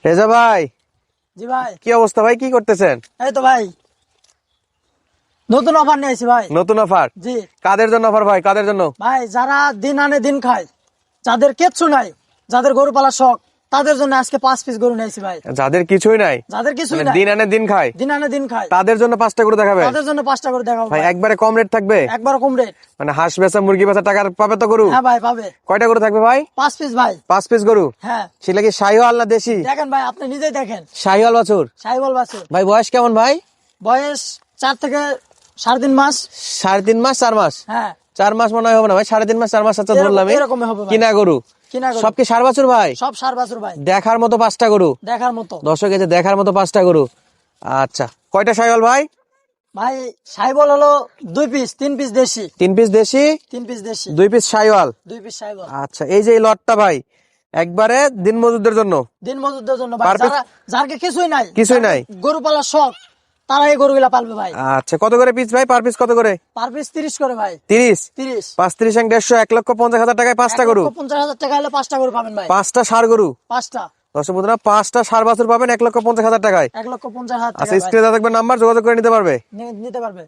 রেজা ভাই, জি ভাই। কি অবস্থা ভাই? কি করতেছেন? এই তো ভাই নতুন অফার নিয়ে আসি ভাই। নতুন অফার? জি কাদের জন্য অফার ভাই? কাদের জন্য? ভাই, যারা দিন আনে দিন খায়, যাদের কিচ্ছু নাই, যাদের গরু পালার শখ, তাদের জন্য আজকে 5 পিস গরু নিয়েছি ভাই। যাদের কিছুই নাই, যাদের কিছুই মানে নাই, দিন আনে দিন খায়, দিন আনে দিন খায়, তাদের জন্য 5টা করে দেখাবে তাদের জন্য 5টা করে দেখাবো ভাই। ভাই। একবারে কম রেট থাকবে? একবার কম রেট। মানে হাঁস বেচা মুরগি বেচা টাকার পাবে তো গরু? হ্যাঁ ভাই, পাবে। কয়টা গরু থাকবে ভাই? 5 পিস ভাই। 5 পিস গরু? হ্যাঁ, সেটা কি শাহিওয়াল না দেশি? দেখেন ভাই, আপনি নিজেই দেখেন। শাহিওয়াল বাছুর? সাহিওয়াল বাছুর। ভাই বয়স কেমন ভাই? বয়স 4 থেকে 3.5 মাস। 3.5 মাস 4 মাস? হ্যাঁ, 4 মাস মনে হয় হবে না ভাই, 3.5 মাস 4 মাস আচ্ছা এরকম- ধরলাম। এরকমই হবে ভাই। কিনা গরু? কিনা গরু। সব কি ষাঁড় বাছুর ভাই? সব সার বাছুর ভাই। দেখার মতো 5টা গরু? দেখার মতো। দর্শক এই যে দেখার মতো 5টা গরু। আচ্ছা, কয়টা শাহিওয়াল ভাই? ভাই সাহিওয়াল হলো 2 পিস, 3 পিস দেশি। 3 পিস দেশি, 3 পিস দেশি, 2 পিস শাহিওয়াল। 2 পিস সাহিওয়াল। আচ্ছা, এই যে এই লটটা ভাই একবারে দিন মজুরদের জন্য? দিন মজুরদের জন্য ভাই। Per piece? যারা যার কিছুই নাই, কিছুই নাই। গরু পালার শখ, তারা এই গরুগুলা পালবে ভাই। আচ্ছা, কত করে পিস ভাই? পার পিস কত করে? পার পিস 30 করে ভাই। 30? 30। 5 30 150, 1,50,000 টাকায় 5টা গরু? 50,000 টাকা হলে 5টা গরু পাবেন ভাই। 5টা ষাঁড় গরু? 5টা দর্শক বন্ধুরা, 5টা ষাঁড় বাছুর পাবেন 1,50,000 টাকায়। 1,50,000 টাকা আচ্ছা, ভাই। স্ক্রিনে থাকবে নাম্বার, যোগাযোগ করে নিতে পারবে। নিতে পারবে।